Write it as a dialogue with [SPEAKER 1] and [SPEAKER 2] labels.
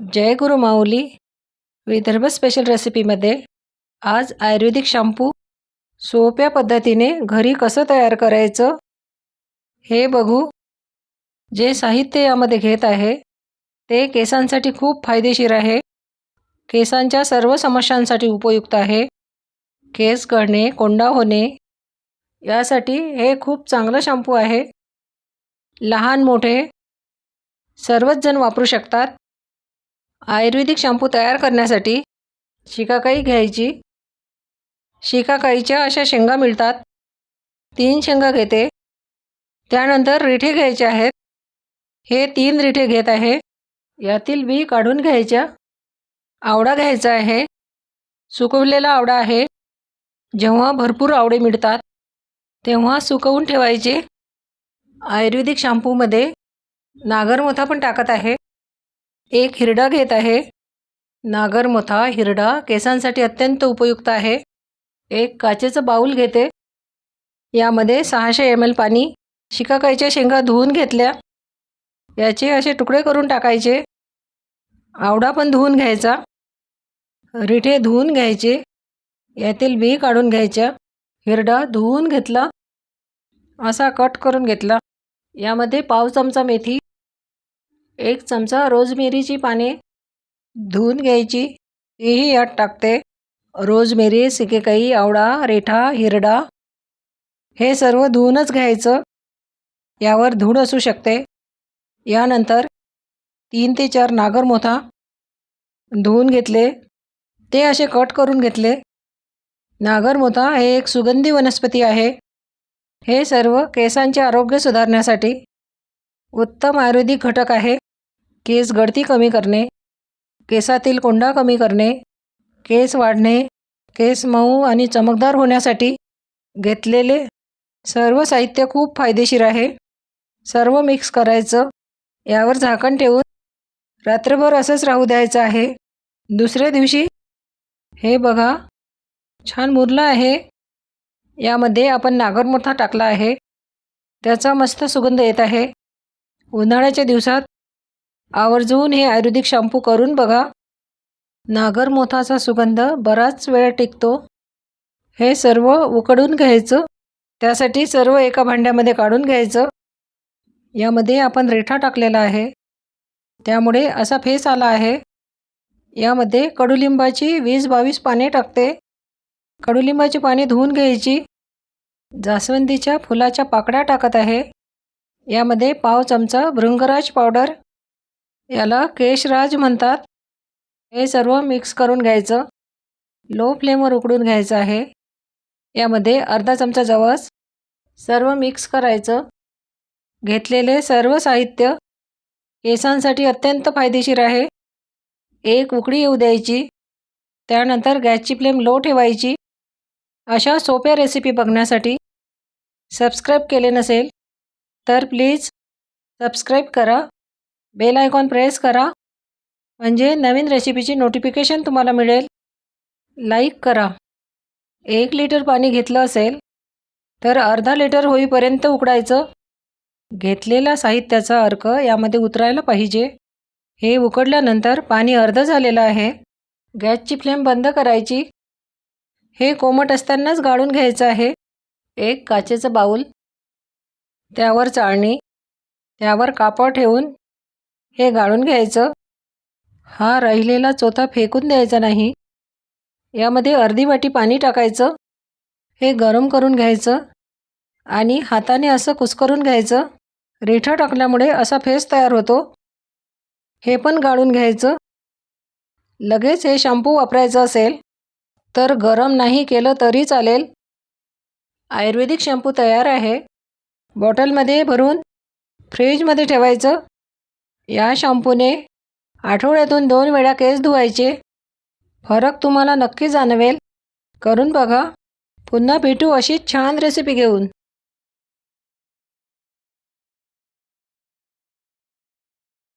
[SPEAKER 1] जय गुरु माऊली Vidarbha special रेसिपीमध्ये आज आयुर्वेदिक shampoo सोप्या पद्धतीने घरी कसं तयार करायचं हे बघू। जे साहित्य यामध्ये घेत आहे ते केसांसाठी खूप फायदेशीर आहे। केसांच्या सर्व समस्यांसाठी उपयुक्त आहे। केस गळणे, कोंडा होणे यासाठी हे खूप चांगलं शॅम्पू आहे। लहान मोठे सर्वच जण वापरू शकतात। आयुर्वेदिक शॅम्पू तयार करण्यासाठी शिकाकाई घ्यायची। शिकाकाईच्या अशा शेंगा मिळतात, 3 शेंगा घेते। त्यानंतर रिठे घ्यायचे आहेत। हे 3 रिठे घेत आहे। यातील बी काढून घ्यायच्या। आवळा घ्यायचा आहे, सुकवलेला आवळा आहे। जेव्हा भरपूर आवळे मिळतात तेव्हा सुकवून ठेवायचे। आयुर्वेदिक शॅम्पूमध्ये नागरमोथा पण टाकत आहे। एक हिरडा घेत आहे। नागरमोथा हिरडा केसांसाठी अत्यंत उपयुक्त आहे। एक काचेचं बाउल घेते। यामध्ये 600 ml पाणी, शिकाकाईच्या शेंगा धुवून घेतल्या, याचे असे तुकडे करून टाकायचे। आवळा पण धुवून घ्यायचा, रिठे धुवून घ्यायचे, यातील बी काढून घ्यायच्या। हिरडा धुवून घेतला, असा कट करून घेतला। यामध्ये पाव चमचा मेथी, 1 चमचा रोजमेरीची पाने धुवून घ्यायची, तीही यात टाकते। रोजमेरी, शिकाकाई, आवळा, रिठा, हिरडा हे सर्व धुवूनच घ्यायचं। यावर धूळ असू शकते। यानंतर 3 ते 4 नागरमोथा धुवून घेतले, ते असे कट करून घेतले। नागरमोथा हे एक सुगंधी वनस्पती आहे। हे सर्व केसांचे आरोग्य सुधारण्यासाठी उत्तम आयुर्वेदिक घटक आहे। केस गळती कमी करणे, केसातील कोंडा कमी करणे, केस वाढणे, केस मऊ आणि चमकदार होण्यासाठी घेतलेले सर्व साहित्य खूप फायदेशीर आहे। सर्व मिक्स करायचं। यावर झाकण ठेवून रात्रभर असंच राहू द्यायचं आहे। दुसऱ्या दिवशी हे बघा छान मुरलं आहे। यामध्ये आपण नागरमोथा टाकला आहे, त्याचा मस्त सुगंध येत आहे। उन्हाळ्याच्या दिवसात आवर्जून हे आयुर्वेदिक शॅम्पू करून बघा। नागरमोथाचा सुगंध बराच वेळ टिकतो। हे सर्व उकळून घ्यायचं। त्यासाठी सर्व एका भांड्यामध्ये काढून घ्यायचं। यामध्ये आपण रिठा टाकलेला आहे, त्यामुळे असा फेस आला आहे। यामध्ये कडुलिंबाची 20-22 पाने टाकते। कडुलिंबाची पाने धुवून घ्यायची। जास्वंदीच्या फुलाच्या पाकळ्या टाकत आहे। यामध्ये पाव चमचा भृंगराज पावडर, याला केशराज म्हणतात। हे सर्व मिक्स करून घ्यायचं। लो फ्लेमवर उकळून घ्यायचं आहे। यामध्ये अर्धा चमचा जवस, सर्व मिक्स करायचं। घेतलेले सर्व साहित्य केसांसाठी अत्यंत फायदेशीर आहे। एक उकळी येऊ द्यायची, त्यानंतर गॅसची फ्लेम लो ठेवायची। अशा सोप्या रेसिपी बघण्यासाठी सबस्क्राईब केले नसेल तर प्लीज सबस्क्राईब करा, बेल आयकॉन प्रेस करा, म्हणजे नवीन रेसिपीची नोटिफिकेशन तुम्हाला मिळेल। लाईक करा। 1 लिटर पाणी घेतलं असेल तर अर्धा लिटर होईपर्यंत उकळायचं। घेतलेल्या साहित्याचा अर्क यामध्ये उतरायला पाहिजे। हे उकळल्यानंतर पाणी अर्ध झालेलं आहे। गॅसची फ्लेम बंद करायची। हे कोमट असतानाच गाळून घ्यायचं आहे। एक काचेचं बाउल, त्यावर चाळणी, त्यावर कापड ठेवून हे गाळून घ्यायचं। हा राहिलेला चोथा फेकून द्यायचा नाही। यामध्ये अर्धी वाटी पाणी टाकायचं। हे गरम करून घ्यायचं आणि हाताने असं कुस्करून घ्यायचं। रिठा टाकल्यामुळे असा फेस तयार होतो। हे पण गाळून घ्यायचं। लगेच हे शॅम्पू वापरायचं असेल तर गरम नाही केलं तरी चालेल। आयुर्वेदिक शॅम्पू तयार आहे। बॉटलमध्ये भरून फ्रीजमध्ये ठेवायचं। या शॅम्पूने आठवड्यातून 2 वेळा केस धुवायचे। फरक तुम्हाला नक्की जाणवेल। करून बघा। पुन्हा भेटू अशीच छान रेसिपी घेऊन।